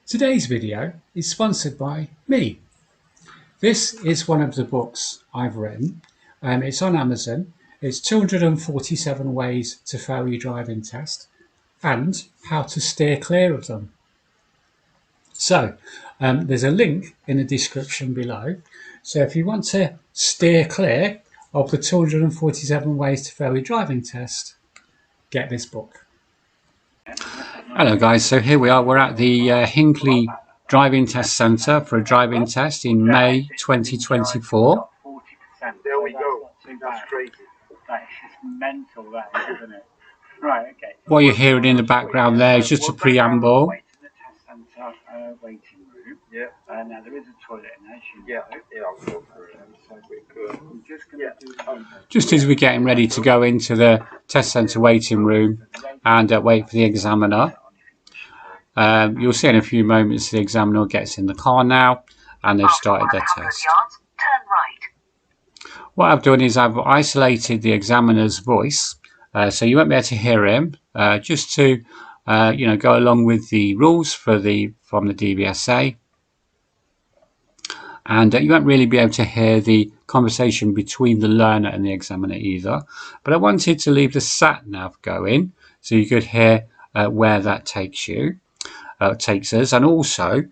Today's video is sponsored by me. This is one of the books I've written. It's on Amazon. It's 247 ways to fail your driving test and how to steer clear of them. So there's a link in the description below. So if you want to steer clear of the 247 ways to fail your driving test, get this book. Hello guys, so here we are, we're at the Hinckley Driving Test Centre for a driving test in May 2024. There we go. That's crazy. That is mental, that is, isn't it? Right, okay. What you're hearing in the background there is just a preamble. Way to the test centre waiting room. Yeah. Now there is a toilet in there, as you know. Yeah, I'll go through it. So we're just going to do Just as we're getting ready to go into the test centre waiting room and wait for the examiner. You'll see in a few moments the examiner gets in the car now and they've started their test. Turn right. What I've done is I've isolated the examiner's voice, so you won't be able to hear him, just to go along with the rules from the DVSA, and you won't really be able to hear the conversation between the learner and the examiner either. But I wanted to leave the Satnav going so you could hear where that takes us, and also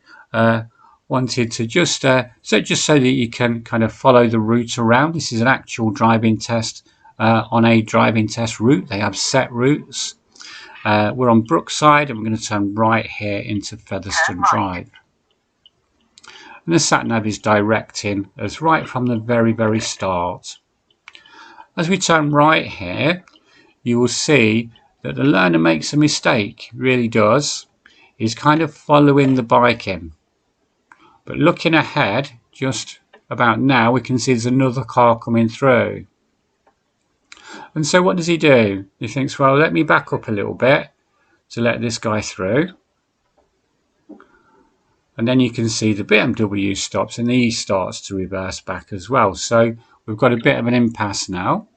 wanted to just so that you can kind of follow the route around. This is an actual driving test on a driving test route. They have set routes. We're on Brookside and we're going to turn right here into Featherstone Drive. And the Satnav is directing us right from the very start. As we turn right here, you will see that the learner makes a mistake, really does. He's kind of following the bike in. But looking ahead, just about now, we can see there's another car coming through. And so what does he do? He thinks, well, let me back up a little bit to let this guy through. And then you can see the BMW stops and he starts to reverse back as well. So we've got a bit of an impasse now.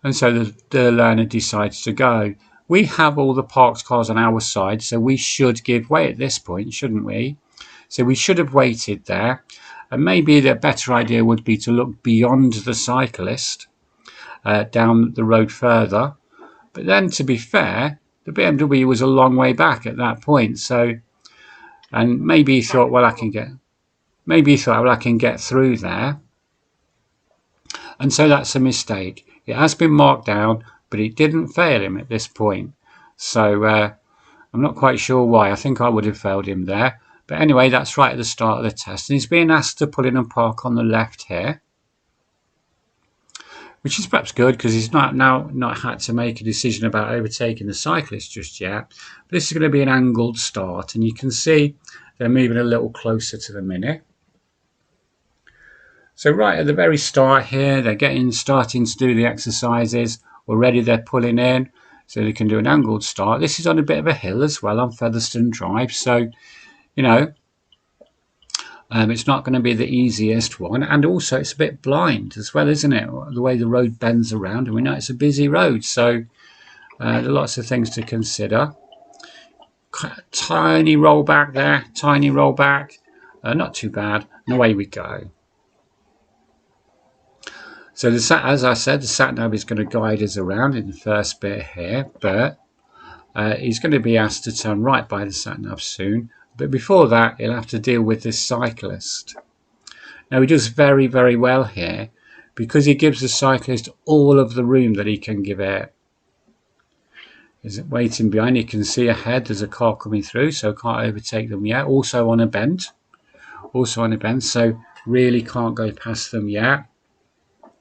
And so the learner decides to go. We have all the parked cars on our side, so we should give way at this point, shouldn't we? So we should have waited there. And maybe the better idea would be to look beyond the cyclist, down the road further. But then, to be fair, the BMW was a long way back at that point. So, and maybe he thought, well, I can get through there. And so that's a mistake. It has been marked down, but it didn't fail him at this point. So I'm not quite sure why. I think I would have failed him there. But anyway, that's right at the start of the test. And he's being asked to pull in and park on the left here, which is perhaps good because he's not had to make a decision about overtaking the cyclist just yet. But this is going to be an angled start, and you can see they're moving a little closer to the minute. So right at the very start here, they're starting to do the exercises. Already they're pulling in, so they can do an angled start. This is on a bit of a hill as well on Featherstone Drive, so it's not going to be the easiest one, and also it's a bit blind as well, isn't it? The way the road bends around, and we know it's a busy road, so there are lots of things to consider. Tiny roll back there, tiny roll back, not too bad, and away we go. So as I said, the Satnav is going to guide us around in the first bit here, but he's going to be asked to turn right by the Satnav soon. But before that, he'll have to deal with this cyclist. Now he does very well here because he gives the cyclist all of the room that he can give it. He's waiting behind. You can see ahead there's a car coming through, so can't overtake them yet. Also on a bend, so really can't go past them yet. You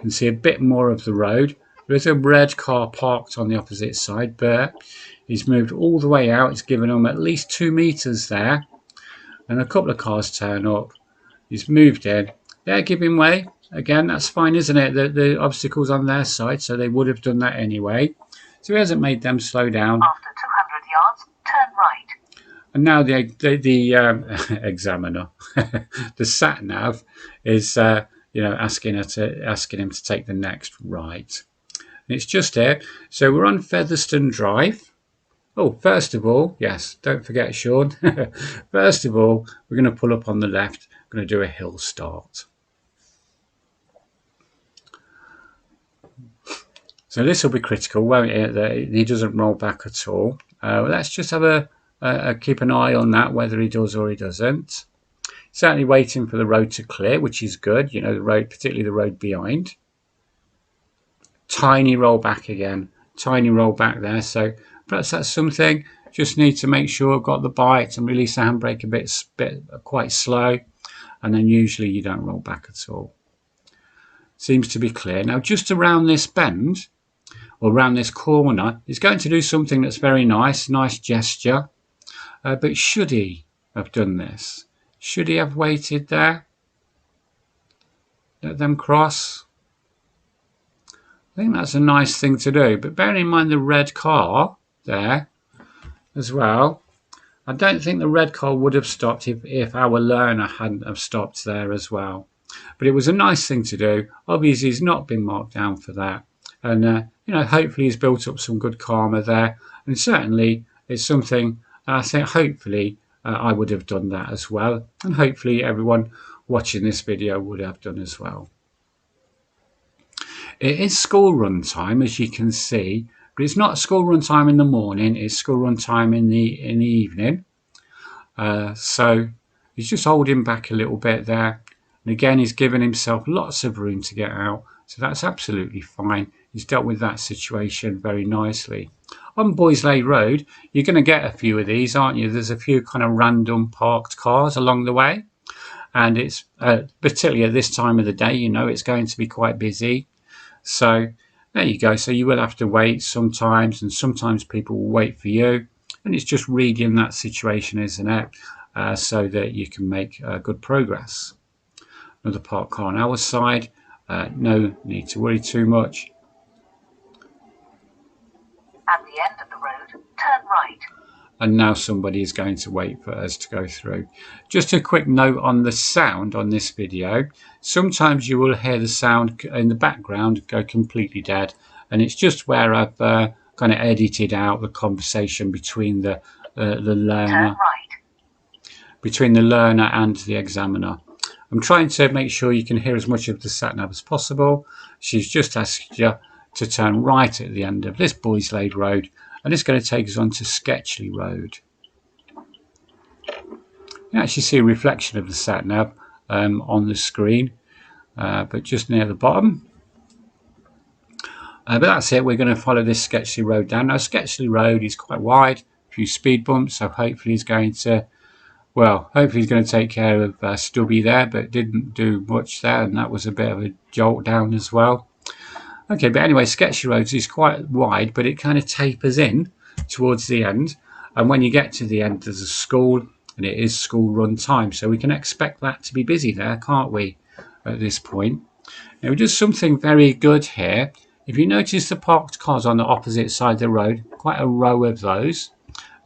can see a bit more of the road. There is a red car parked on the opposite side, but he's moved all the way out. It's given him at least 2 meters there, and a couple of cars turn up. He's moved in. They're giving way. Again, that's fine, isn't it? The obstacle's on their side, so they would have done that anyway. So he hasn't made them slow down. After 200 yards, turn right. And now the examiner, the Satnav, is asking him to take the next right. And it's just here. So we're on Featherstone Drive. Oh, first of all, yes, don't forget, Sean. First of all, we're going to pull up on the left. We're going to do a hill start. So this will be critical, won't it? That he doesn't roll back at all. Let's just have a keep an eye on that, whether he does or he doesn't. Certainly waiting for the road to clear, which is good. You know, the road, particularly the road behind. Tiny roll back again. Tiny roll back there. So perhaps that's something. Just need to make sure I've got the bite and release the handbrake a bit quite slow. And then usually you don't roll back at all. Seems to be clear. Now just around this bend, or around this corner, he's going to do something that's very nice gesture. But should he have done this? Should he have waited there? Let them cross? I think that's a nice thing to do. But bearing in mind the red car there as well, I don't think the red car would have stopped if our learner hadn't have stopped there as well. But it was a nice thing to do. Obviously, he's not been marked down for that. And, you know, hopefully he's built up some good karma there. And certainly it's something I think hopefully I would have done that as well. And hopefully everyone watching this video would have done as well. It is school run time, as you can see. But it's not school run time in the morning. It's school run time in the evening. So he's just holding back a little bit there. And again, he's given himself lots of room to get out. So that's absolutely fine. He's dealt with that situation very nicely. On Boysley Road, you're going to get a few of these, aren't you? There's a few kind of random parked cars along the way. And it's particularly at this time of the day, you know, it's going to be quite busy. So there you go. So you will have to wait sometimes, and sometimes people will wait for you. And it's just reading that situation, isn't it? So that you can make good progress. Another parked car on our side. No need to worry too much. At the end of the road, turn right. And now somebody is going to wait for us to go through. Just a quick note on the sound on this video. Sometimes you will hear the sound in the background go completely dead. And it's just where I've kind of edited out the conversation between the learner. Turn right. Between the learner and the examiner. I'm trying to make sure you can hear as much of the Satnav as possible. She's just asked you to turn right at the end of this Boysley Road, and it's going to take us on to Sketchley Road. You actually see a reflection of the Satnav on the screen, but just near the bottom. But that's it. We're going to follow this Sketchley Road down. Now, Sketchley Road is quite wide, a few speed bumps, so hopefully he's going to take care of Stubby there, but didn't do much there, and that was a bit of a jolt down as well. Okay, but anyway, Sketchley Road is quite wide, but it kind of tapers in towards the end. And when you get to the end, there's a school, and it is school run time. So we can expect that to be busy there, can't we, at this point? Now, we do something very good here. If you notice the parked cars on the opposite side of the road, quite a row of those,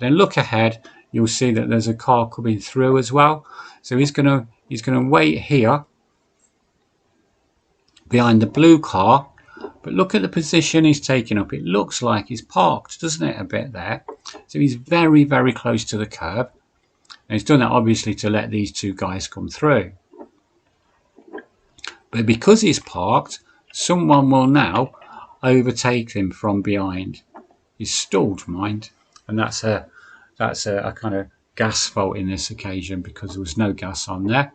then look ahead. You'll see that there's a car coming through as well. So he's gonna wait here behind the blue car. But look at the position he's taking up. It looks like he's parked, doesn't it, a bit there? So he's very, very close to the curb. And he's done that obviously to let these two guys come through. But because he's parked, someone will now overtake him from behind. He's stalled, mind. And that's a kind of gas fault in this occasion because there was no gas on there.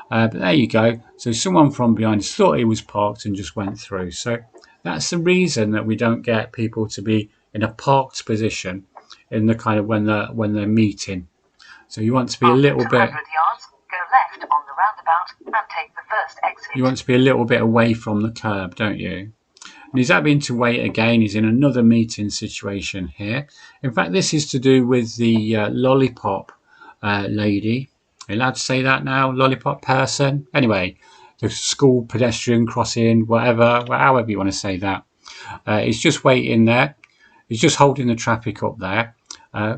But there you go. So someone from behind thought he was parked and just went through. So that's the reason that we don't get people to be in a parked position in the kind of when they're meeting. So you want to be a little bit. Yards, go left on the roundabout and take the first exit. You want to be a little bit away from the curb, don't you? And he's having to wait again. He's in another meeting situation here. In fact, this is to do with the lollipop lady. Are you allowed to say that now? Lollipop person? Anyway, the school pedestrian crossing, whatever, however you want to say that. He's just waiting there. He's just holding the traffic up there,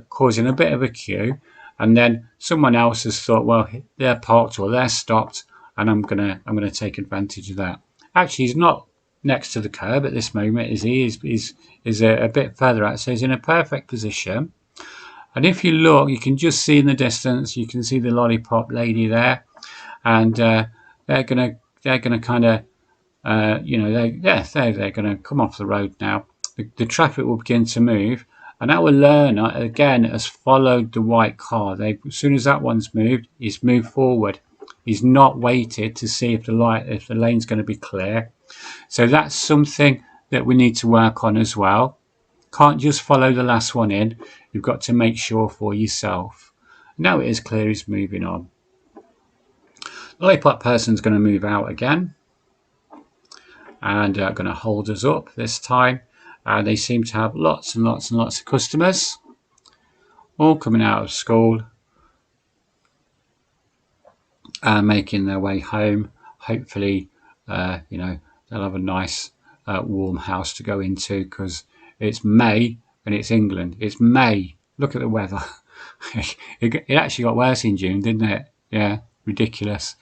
causing a bit of a queue. And then someone else has thought, well, they're parked or they're stopped, and I'm gonna take advantage of that. Actually, he's not next to the curb at this moment. Is a bit further out, so he's in a perfect position. And if you look, you can just see in the distance, you can see the lollipop lady there, and they're gonna kind of they're gonna come off the road now. The traffic will begin to move, and our learner again has followed the white car. As soon as that one's moved, he's moved forward. He's not waited to see if the lane's going to be clear. So that's something that we need to work on as well. Can't just follow the last one in. You've got to make sure for yourself. Now it is clear, he's moving on. The lollipop person's going to move out again, and going to hold us up this time. They seem to have lots and lots and lots of customers, all coming out of school and making their way home. Hopefully, they'll have a nice warm house to go into, because it's May and it's England. It's May. Look at the weather. It actually got worse in June, didn't it? Yeah, ridiculous.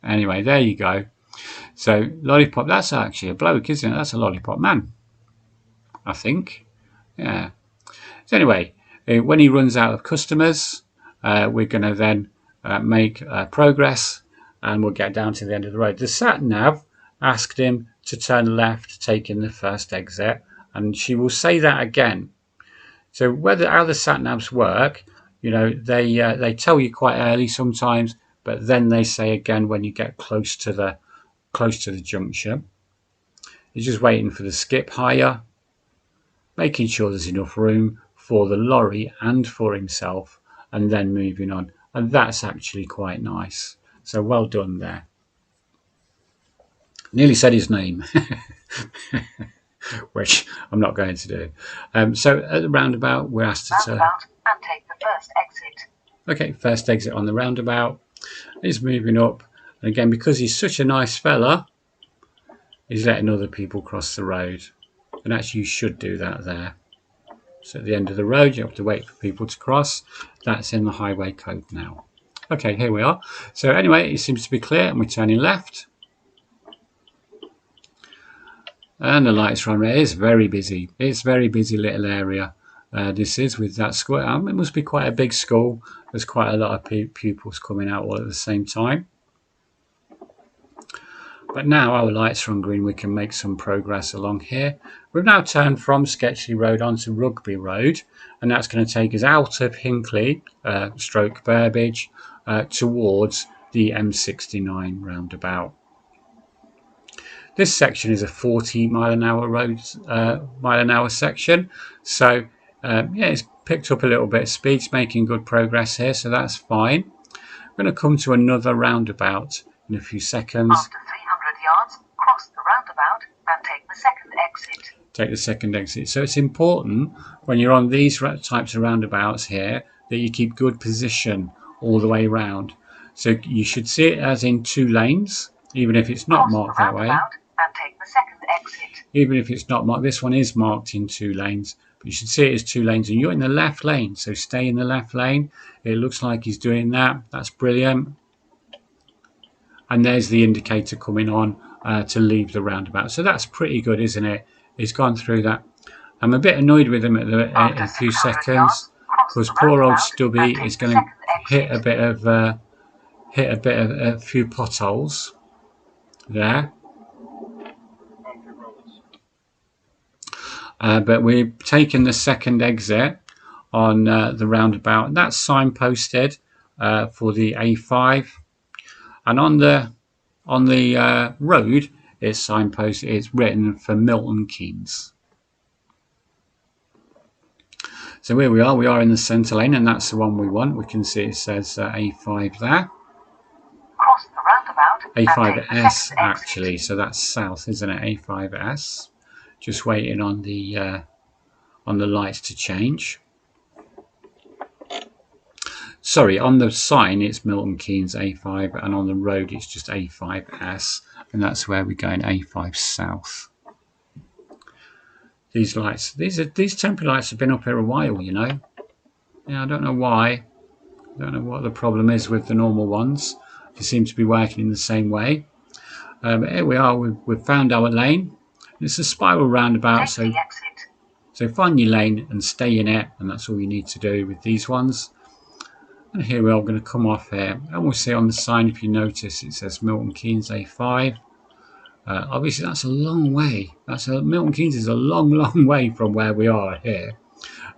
Anyway, there you go. So lollipop, that's actually a bloke, isn't it? That's a lollipop man, I think. Yeah. So anyway, when he runs out of customers, we're going to then make progress, and we'll get down to the end of the road. The Satnav asked him to turn left, taking the first exit, and she will say that again. So how the Satnavs work, they tell you quite early sometimes, but then they say again when you get close to the junction. He's just waiting for the skip higher, making sure there's enough room for the lorry and for himself, and then moving on. And that's actually quite nice. So well done there. Nearly said his name, which I'm not going to do. So at the roundabout, we're asked to turn. Roundabout and take the first exit. Okay, first exit on the roundabout. He's moving up. And again, because he's such a nice fella, he's letting other people cross the road. And actually, you should do that there. So at the end of the road, you have to wait for people to cross. That's in the highway code now. Okay, here we are. So anyway, it seems to be clear, and we're turning left. And the lights are on red. It's very busy. It's a very busy little area. This is with that school. It must be quite a big school. There's quite a lot of pupils coming out all at the same time. But now our lights are on green. We can make some progress along here. We've now turned from Sketchley Road onto Rugby Road, and that's going to take us out of Hinckley, stroke Burbage, towards the M69 roundabout. This section is a 40 mile an hour section. So it's picked up a little bit of speed. It's making good progress here, so that's fine. We're going to come to another roundabout in a few seconds. After 300 yards, cross the roundabout and take the second exit. Take the second exit. So it's important when you're on these types of roundabouts here that you keep good position all the way around. So you should see it as in 2 lanes, even if it's not marked that way. And take the second exit. Even if it's not marked, this one is marked in 2 lanes, but you should see it as 2 lanes, and you're in the left lane, so stay in the left lane. It looks like he's doing that. That's brilliant. And there's the indicator coming on to leave the roundabout. So that's pretty good, isn't it? He's gone through that. I'm a bit annoyed with him in a few seconds, because poor old Stubby is going to hit a few potholes there. But we're taking the second exit on the roundabout, and that's signposted for the A5. And on the road, it's signposted. It's written for Milton Keynes. So here we are. We are in the centre lane, and that's the one we want. We can see it says A5 there. Cross the roundabout. A5S actually. So that's south, isn't it? A5S. Just waiting on the lights to change. Sorry, on the sign it's Milton Keynes A5, and on the road it's just A5S, and that's where we're going, A5 south. These lights, these temporary lights have been up here a while, you know. Yeah, I don't know why. I don't know what the problem is with the normal ones. They seem to be working in the same way. Here we are, we've found our lane. It's a spiral roundabout, Take the exit. so find your lane and stay in it, and that's all you need to do with these ones. And here we are going to come off here, and we'll see on the sign, if you notice, it says Milton Keynes A5. Obviously that's a long way. Milton Keynes is a long way from where we are here.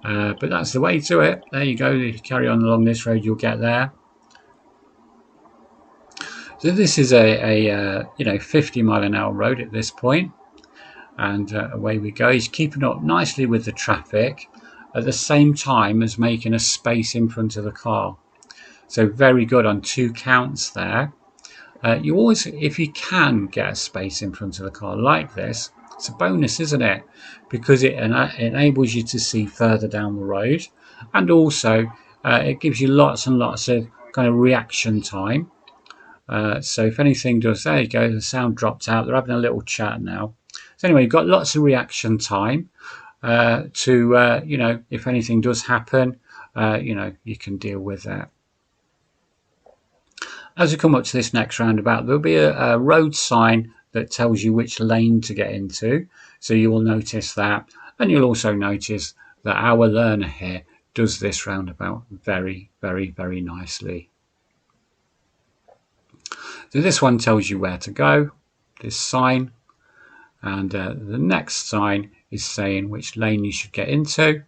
But that's the way to it. There you go. If you carry on along this road, you'll get there. So this is a 50-mile-an-hour road at this point, and away we go. He's keeping up nicely with the traffic at the same time as making a space in front of the car. So very good on 2 counts there. You always, if you can get a space in front of the car like this, it's a bonus, isn't it? Because it enables you to see further down the road, and also it gives you lots and lots of kind of reaction time. So if anything does, there you go, the sound dropped out. They're having a little chat now. So anyway, you've got lots of reaction time to, if anything does happen, you can deal with that. As we come up to this next roundabout, there'll be a road sign that tells you which lane to get into. So you will notice that, and you'll also notice that our learner here does this roundabout very, very, very nicely. So this one tells you where to go, this sign, and the next sign is saying which lane you should get into.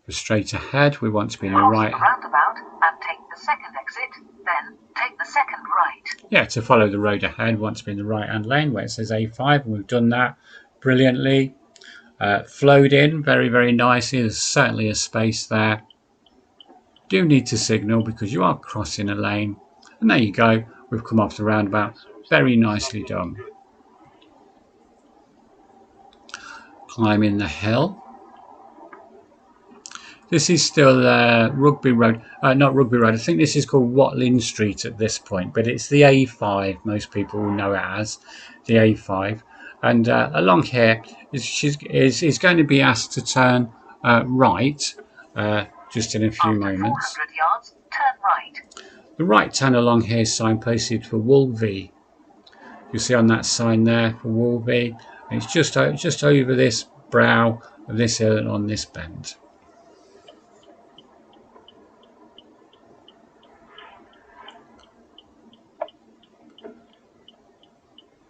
We're straight ahead, we want to be in the right. Roundabout and take the second exit, then take the second right. Yeah, to follow the road ahead, we want to be in the right hand lane where it says A5, and we've done that brilliantly. Flowed in very, very nicely. There's certainly a space there. Do need to signal because you are crossing a lane. And there you go, we've come off the roundabout. Very nicely done. Climbing the hill. This is still Rugby Road, not Rugby Road. I think this is called Watling Street at this point, but it's the A5. Most people will know it as the A5. And along here, is going to be asked to turn right just in a few moments. 400 yards, turn right. The right turn along here is signposted for Wolvie. You'll see on that sign there for Wolvie. And it's just over this brow of this hill and on this bend.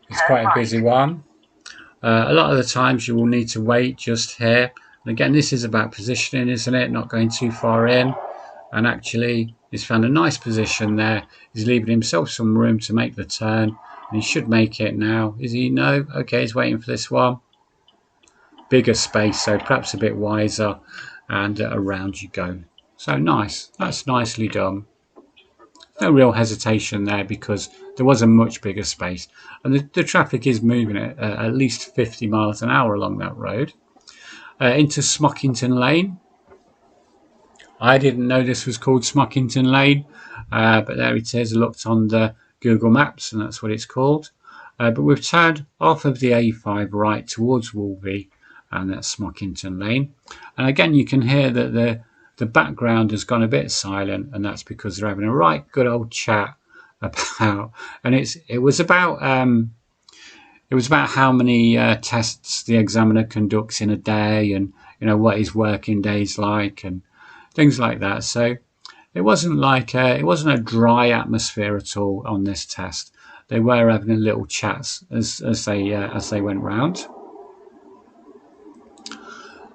It's quite a busy one. A lot of the times you will need to wait just here. And again, this is about positioning, isn't it? Not going too far in. And actually, he's found a nice position there. He's leaving himself some room to make the turn. And he should make it now. Is he? No? Okay, he's waiting for this one. Bigger space, so perhaps a bit wiser. And around you go. So nice. That's nicely done. No real hesitation there because there was a much bigger space, and the traffic is moving at least 50 miles an hour along that road. Into Smockington Lane. I didn't know this was called Smockington Lane, but there it is. I looked on the Google Maps and that's what it's called. But we've turned off of the A5 right towards Wolvie, and that's Smockington Lane. And again, you can hear that the background has gone a bit silent, and that's because they're having a right good old chat about, and it was about how many tests the examiner conducts in a day, and what his working day's like and things like that. So it wasn't a dry atmosphere at all on this test. They were having a little chats as they went round.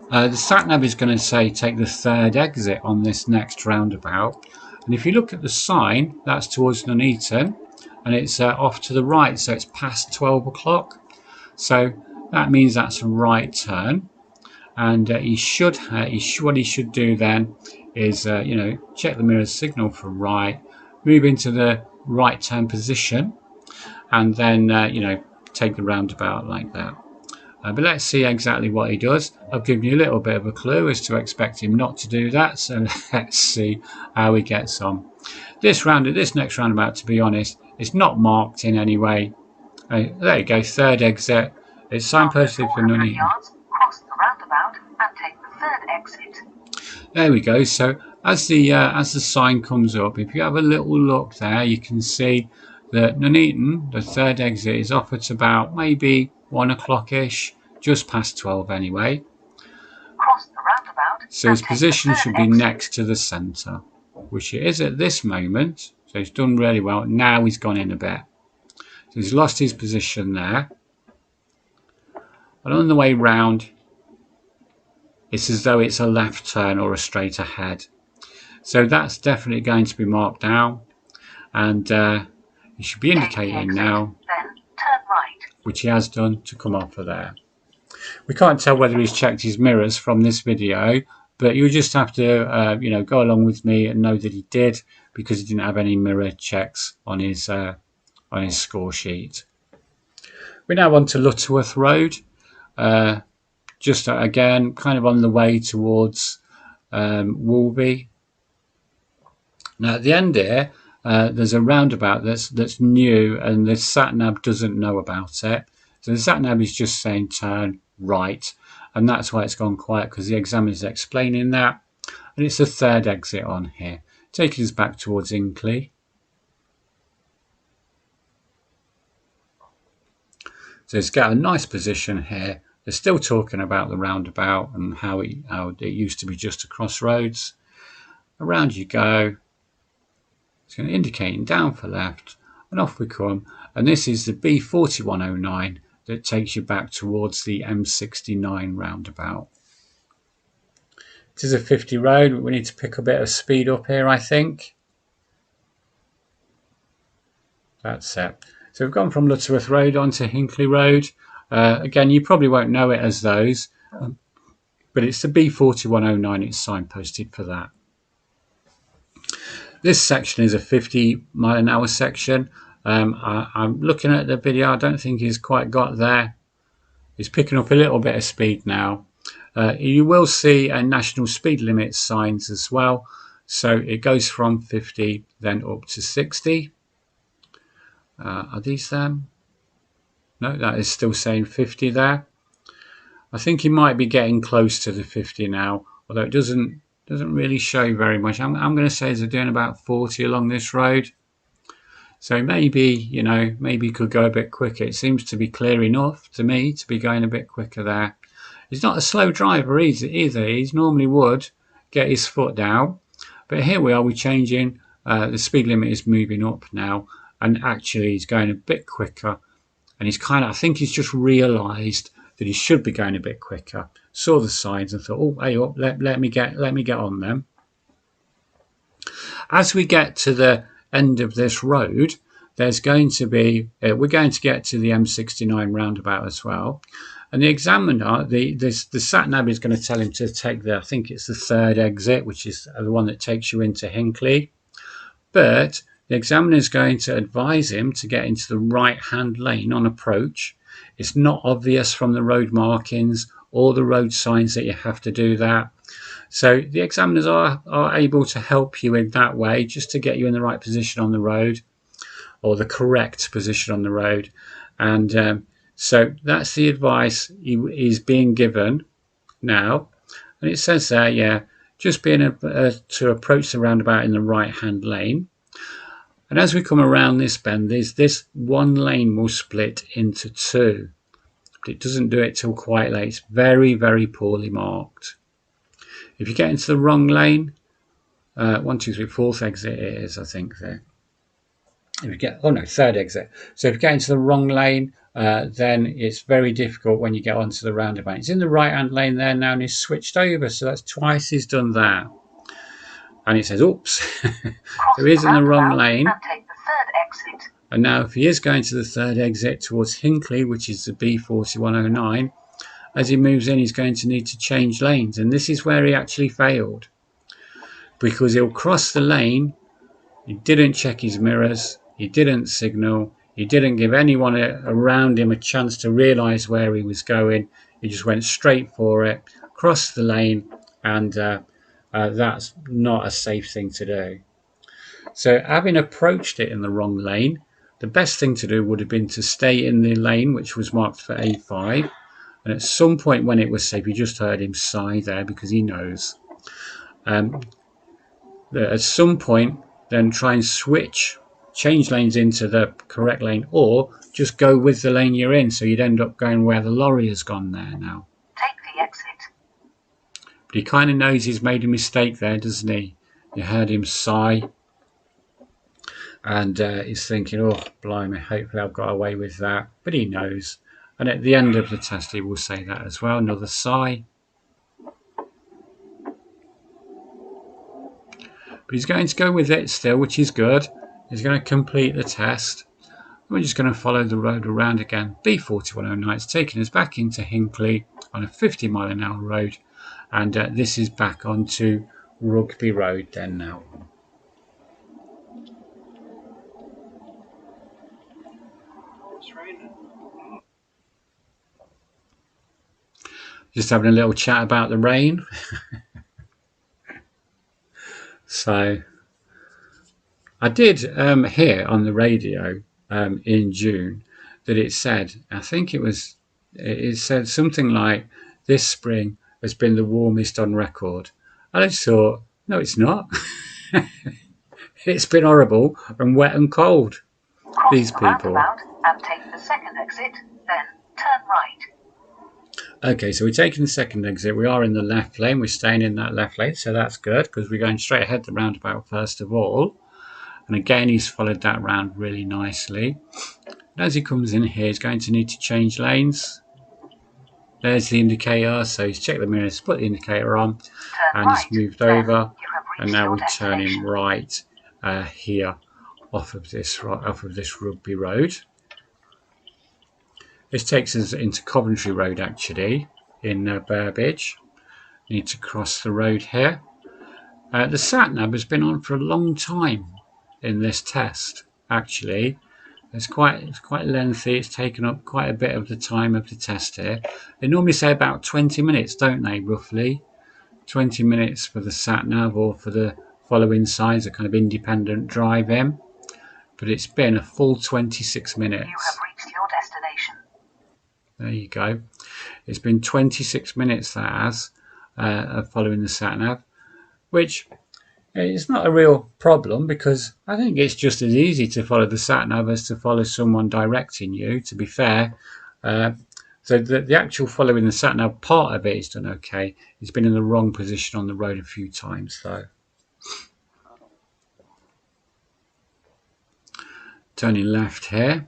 The Satnav is going to say take the third exit on this next roundabout, and if you look at the sign, that's towards Nuneaton, and it's off to the right, so it's past 12 o'clock. So that means that's a right turn, and what he should do then is check the mirrors, signal for right, move into the right turn position, and then take the roundabout like that. But let's see exactly what he does. I've given you a little bit of a clue as to expect him not to do that, so let's see how he gets on. This next roundabout, to be honest, it's not marked in any way. There you go, third exit. It's signposted for Nuneaton. Cross the roundabout and take the third exit. There we go. So as the sign comes up, if you have a little look there, you can see The Nuneaton, the third exit, is off at about maybe 1 o'clock-ish, just past 12 anyway. Cross the roundabout. So his and take the position third should be exit. next to the centre, which it is at this moment. So he's done really well. Now he's gone in a bit. So he's lost his position there. And on the way round, it's as though it's a left turn or a straight ahead. So that's definitely going to be marked down. And he should be indicating now, then turn right. which he has done, to come off of there. We can't tell whether he's checked his mirrors from this video, but you just have to go along with me and know that he did, because he didn't have any mirror checks on his score sheet. We're now on to Lutterworth Road, just again kind of on the way towards Wolby. Now at the end here, there's a roundabout that's new, and the Satnav doesn't know about it. So the Satnav is just saying turn right, and that's why it's gone quiet, because the examiner's explaining that. And it's the third exit on here, taking us back towards Hinckley. So it's got a nice position here. They're still talking about the roundabout and how it used to be just a crossroads. Around you go. It's going to indicating down for left, and off we come. And this is the B4109 that takes you back towards the M69 roundabout. It is a 50 road. We need to pick a bit of speed up here, I think. That's it. So we've gone from Lutterworth Road onto Hinckley Road. Again, you probably won't know it as those, but it's the B4109. It's signposted for that. This section is a 50-mile-an-hour section. I'm looking at the video. I don't think he's quite got there. He's picking up a little bit of speed now. You will see national speed limit signs as well. So it goes from 50 then up to 60. Are these them? No, that is still saying 50 there. I think he might be getting close to the 50 now, although it doesn't really show very much. I'm going to say they're doing about 40 along this road. So maybe, maybe he could go a bit quicker. It seems to be clear enough to me to be going a bit quicker there. He's not a slow driver either. He normally would get his foot down. But here we are, we're changing. The speed limit is moving up now. And actually he's going a bit quicker. And he's I think he's just realised that he should be going a bit quicker. Saw the signs and thought, oh, hey up, let me get on them. As we get to the end of this road, there's going to be, we're going to get to the M69 roundabout as well. And the examiner, the Satnav is going to tell him to take I think it's the third exit, which is the one that takes you into Hinckley. But the examiner is going to advise him to get into the right-hand lane on approach. It's not obvious from the road markings or the road signs that you have to do that. So the examiners are able to help you in that way, just to get you in the right position on the road, or the correct position on the road. And so that's the advice he's being given now. And it says there, yeah, just being to approach the roundabout in the right-hand lane. And as we come around this bend, this one lane will split into two. But it doesn't do it till quite late. It's very, very poorly marked. If you get into the wrong lane, 1, 2, 3, fourth exit it is, I think, there. If you get, third exit. So if you get into the wrong lane, then it's very difficult when you get onto the roundabout. It's in the right-hand lane there now, and he's switched over. So that's twice he's done that. And it says, oops. So he is in the wrong lane. And take the third exit. And now if he is going to the third exit towards Hinckley, which is the B4109, as he moves in, he's going to need to change lanes. And this is where he actually failed, because he'll cross the lane. He didn't check his mirrors. He didn't signal. He didn't give anyone around him a chance to realise where he was going. He just went straight for it, crossed the lane, and that's not a safe thing to do. So having approached it in the wrong lane, the best thing to do would have been to stay in the lane which was marked for A5. And at some point when it was safe, you just heard him sigh there, because he knows. At some point, then try and switch change lanes into the correct lane, or just go with the lane you're in, so you'd end up going where the lorry has gone there now. Take the exit. But he kind of knows he's made a mistake there, doesn't he? You heard him sigh, and he's thinking, oh, blimey, hopefully I've got away with that. But he knows. And at the end of the test, he will say that as well. Another sigh. But he's going to go with it still, which is good. He's going to complete the test. We're just going to follow the road around again. B4109, it's taking us back into Hinckley on a 50-mile-an-hour road. And this is back onto Rugby Road then now. It's raining. Just having a little chat about the rain. So I did hear on the radio in June that it said, I think it said something like, this spring has been the warmest on record. And I just thought, no, it's not. It's been horrible and wet and cold. Cross These the people. roundabout and take the second exit, then turn right. Okay, so we're taking the second exit. We are in the left lane. We're staying in that left lane, so that's good because we're going straight ahead the roundabout first of all. And again, he's followed that round really nicely. And as he comes in here, he's going to need to change lanes. There's the indicator, so he's checked the mirrors, put the indicator on, Turn and right. he's moved Then over. you have And reached now your we're turning destination. right here off of this Rugby Road. This takes us into Coventry Road actually in Burbage. Need to cross the road here. The Satnav has been on for a long time in this test actually. It's quite lengthy. It's taken up quite a bit of the time of the test here. They normally say about 20 minutes, don't they, roughly? 20 minutes for the Satnav or for the following signs, a kind of independent drive-in. But it's been a full 26 minutes. You have reached your destination. There you go. It's been 26 minutes, that has, of following the Satnav, which it's not a real problem because I think it's just as easy to follow the Satnav as to follow someone directing you, to be fair. So the actual following the Satnav part of it is done okay. It's been in the wrong position on the road a few times though. Turning left here.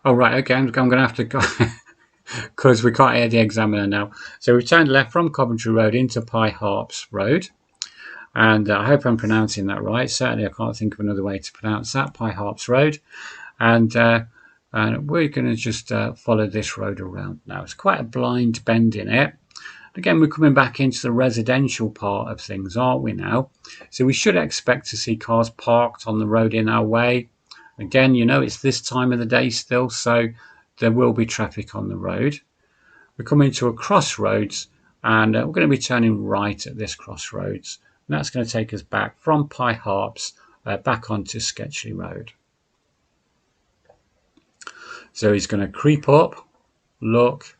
Oh right, okay, I'm going to have to go because we can't hear the examiner now. So we've turned left from Coventry Road into Pye Harps Road. And I hope I'm pronouncing that right. Certainly I can't think of another way to pronounce that, Pye Harps Road. And we're going to just follow this road around now. It's quite a blind bend in it. Again, we're coming back into the residential part of things, aren't we now? So we should expect to see cars parked on the road in our way. Again, you know, it's this time of the day still, so there will be traffic on the road. We're coming to a crossroads, and we're going to be turning right at this crossroads. And that's going to take us back from Pye Harps back onto Sketchley Road. So he's going to creep up, look,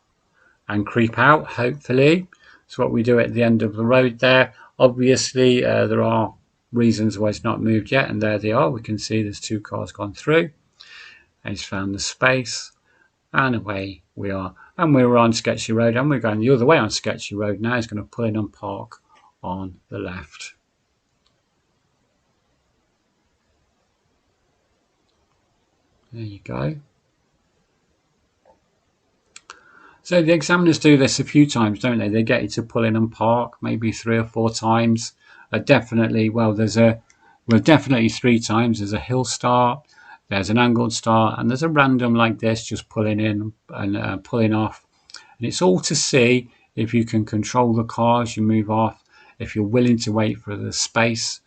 and creep out, hopefully. It's what we do at the end of the road there. Obviously, there are reasons why it's not moved yet, and there they are. We can see there's two cars gone through. And he's found the space, and away we are. And we're on Sketchley Road, and we're going the other way on Sketchley Road now. He's going to pull in and park on the left. There you go. So the examiners do this a few times, don't they? They get you to pull in and park, maybe 3 or 4 times. Definitely, definitely 3 times. There's a hill start, there's an angled start, and there's a random like this, just pulling in and pulling off. And it's all to see if you can control the car as you move off, if you're willing to wait for the space,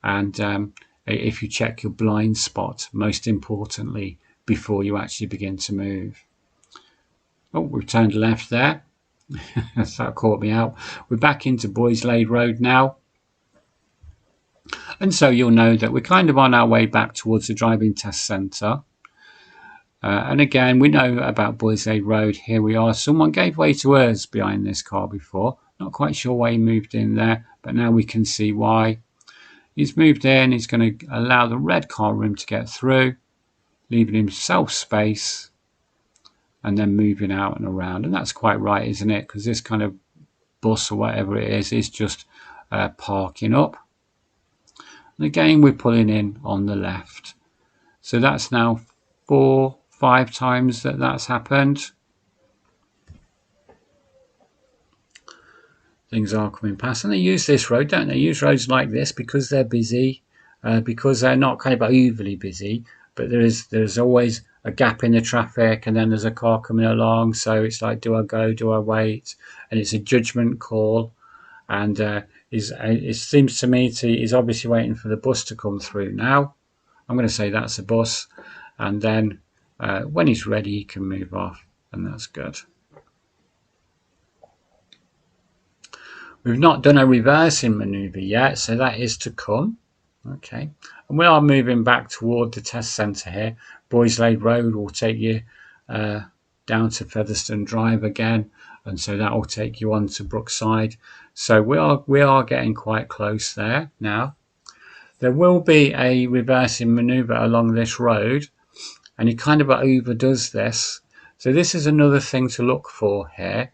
and if you check your blind spot, most importantly, before you actually begin to move. Oh, we've turned left there. That caught me out. We're back into Boyslade Road now. And so you'll know that we're kind of on our way back towards the driving test centre. And again, we know about Boyslade Road. Here we are. Someone gave way to us behind this car before. Not quite sure why he moved in there, but now we can see why. he's moved in. He's going to allow the red car room to get through, leaving himself space, and then moving out and around. And that's quite right, isn't it? Because this kind of bus or whatever it is just parking up. And again, we're pulling in on the left. So that's now 4-5 times that that's happened. Things are coming past, and they use this road, don't they? Use roads like this because they're busy, because they're not kind of overly busy, but there's always a gap in the traffic, and then there's a car coming along, so it's like, do I go, do I wait? And it's a judgment call. And it seems to me he's obviously waiting for the bus to come through now. I'm going to say that's a bus, and then when he's ready he can move off, and that's good. We've not done a reversing manoeuvre yet, so that is to come. Okay, and we are moving back toward the test centre here. Boyslade Road will take you down to Featherstone Drive again, and so that will take you on to Brookside. So we are getting quite close there now. There will be a reversing manoeuvre along this road, and he kind of overdoes this. So this is another thing to look for here.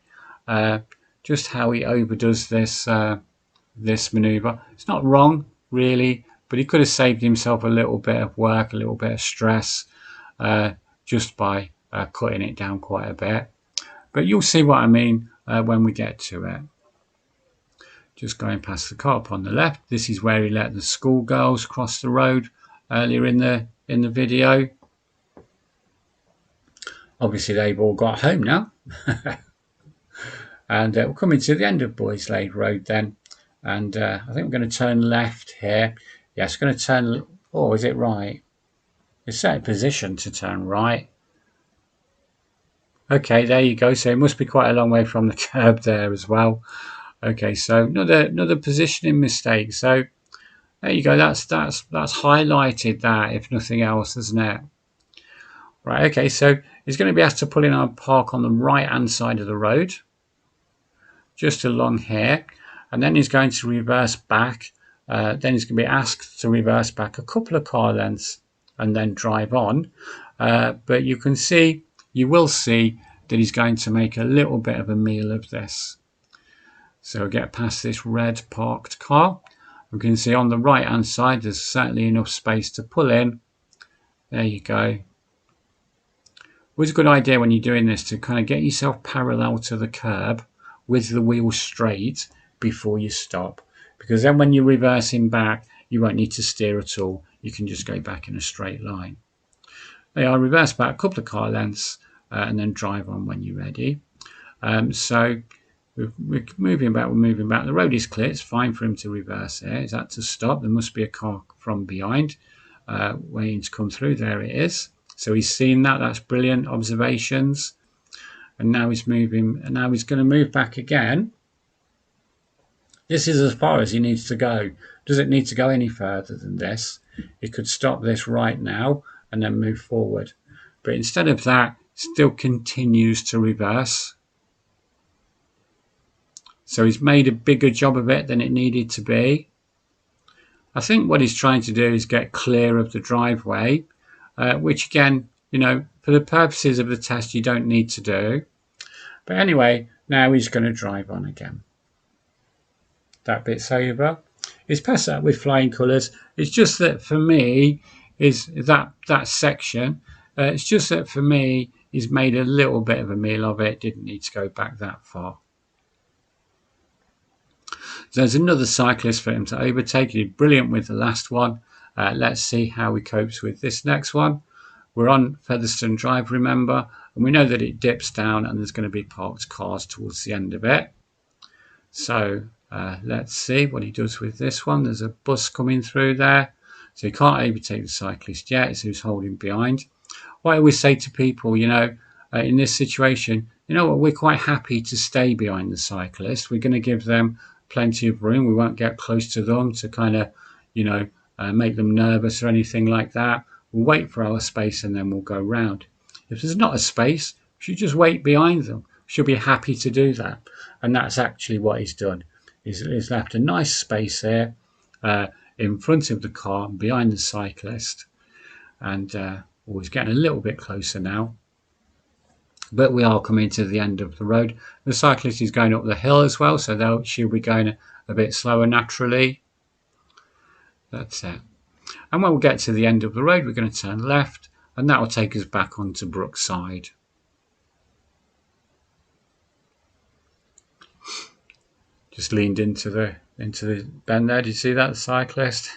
Just how he overdoes this this manoeuvre. It's not wrong really, but he could have saved himself a little bit of work, a little bit of stress, just by cutting it down quite a bit. But you'll see what I mean when we get to it. Just going past the car up on the left. This is where he let the schoolgirls cross the road earlier in the video. Obviously they've all got home now. And we're coming to the end of Boyslade Road then. And I think we're going to turn left here. Yes, we're going to turn... Oh, is it right? It's set in position to turn right. Okay, there you go. So it must be quite a long way from the curb there as well. Okay, so another positioning mistake. So there you go. That's highlighted that, if nothing else, isn't it? Right. Okay, so he's going to be asked to pull in our park on the right-hand side of the road, just along here, and then he's going to reverse back. Then he's going to be asked to reverse back a couple of car lengths and then drive on. But you will see that he's going to make a little bit of a meal of this. So get past this red parked car. We can see on the right hand side there's certainly enough space to pull in. There you go. Always a good idea when you're doing this to kind of get yourself parallel to the curb with the wheel straight before you stop, because then when you're reversing back you won't need to steer at all. You can just go back in a straight line. There you are, reverse back a couple of car lengths and then drive on when you're ready. So we're moving back. The road is clear. It's fine for him to reverse there. Is that to stop? There must be a car from behind waiting to come through. There it is. So he's seen that. That's brilliant observations. And now he's moving. And now he's going to move back again. This is as far as he needs to go. Does it need to go any further than this? He could stop this right now and then move forward. But instead of that, still continues to reverse. So he's made a bigger job of it than it needed to be. I think what he's trying to do is get clear of the driveway, which again, for the purposes of the test, you don't need to do. But anyway, now he's going to drive on again. That bit's over. He's passed that with flying colours. It's just that for me, is that section, it's just that for me, he's made a little bit of a meal of it. Didn't need to go back that far. So there's another cyclist for him to overtake. He did brilliant with the last one. Let's see how he copes with this next one. We're on Featherstone Drive, remember, and we know that it dips down and there's going to be parked cars towards the end of it. So let's see what he does with this one. There's a bus coming through there. So he can't overtake the cyclist yet, so he's holding behind. What I always say to people, in this situation, we're quite happy to stay behind the cyclist. We're going to give them plenty of room. We won't get close to them to kind of, make them nervous or anything like that. We'll wait for our space and then we'll go round. If there's not a space, we should just wait behind them. We should be happy to do that. And that's actually what he's done. He's left a nice space here. in front of the car, behind the cyclist, and he's getting a little bit closer now. But we are coming to the end of the road. The cyclist is going up the hill as well, so she'll be going a bit slower naturally. That's it. And when we get to the end of the road, we're going to turn left, and that will take us back onto Brookside. Just leaned into the bend there. Did you see that, the cyclist?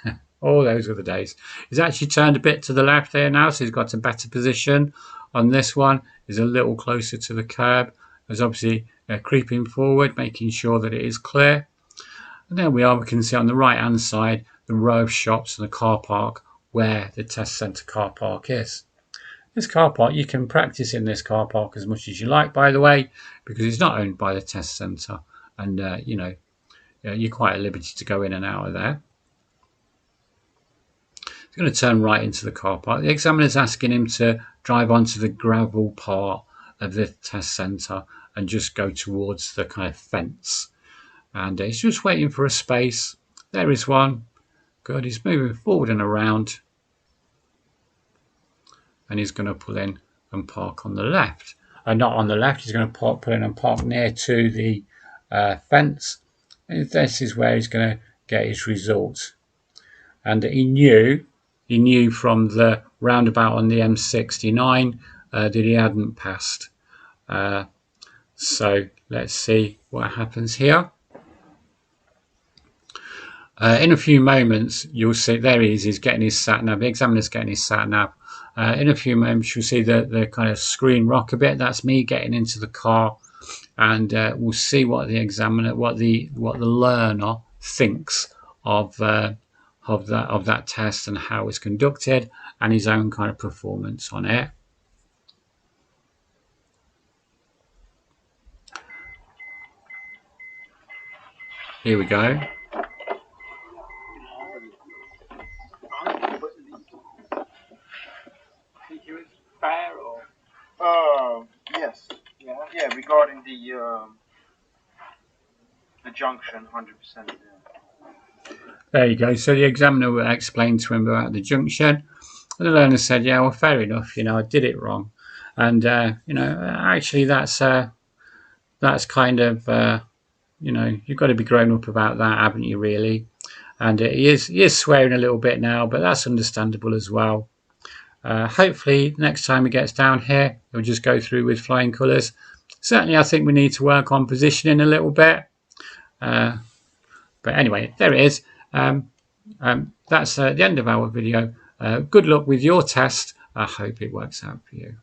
Oh, those were the days. He's actually turned a bit to the left there now, so he's got a better position on this one. He's a little closer to the curb. He's obviously creeping forward, making sure that it is clear. And there we are. We can see on the right-hand side the row of shops and the car park where the test centre car park is. This car park, you can practice in this car park as much as you like, by the way, because it's not owned by the test centre. And, you're quite at liberty to go in and out of there. He's going to turn right into the car park. The examiner's asking him to drive onto the gravel part of the test centre and just go towards the kind of fence. And he's just waiting for a space. There is one. Good. He's moving forward and around. And he's going to pull in and park on the left. Not on the left. He's going to pull in and park near to the fence. And this is where he's going to get his results. And he knew from the roundabout on the M69 that he hadn't passed. So let's see what happens here. In a few moments, you'll see, there he is, he's getting his Satnav, the examiner's getting his Satnav. In a few moments, you'll see the kind of screen rock a bit. That's me getting into the car, and we'll see what the examiner, what the learner thinks of that test and how it's conducted, and his own kind of performance on it. Here we go. Think he was fair or? Yes. Yeah, regarding the junction, 100%. Yeah. There you go. So the examiner explained to him about the junction. And the learner said, yeah, well, fair enough, I did it wrong. And, actually that's kind of, you've got to be grown up about that, haven't you, really? And he is swearing a little bit now, but that's understandable as well. Hopefully next time he gets down here, he'll just go through with flying colours. Certainly I think we need to work on positioning a little bit. But anyway, there it is. That's the end of our video. Good luck with your test. I hope it works out for you.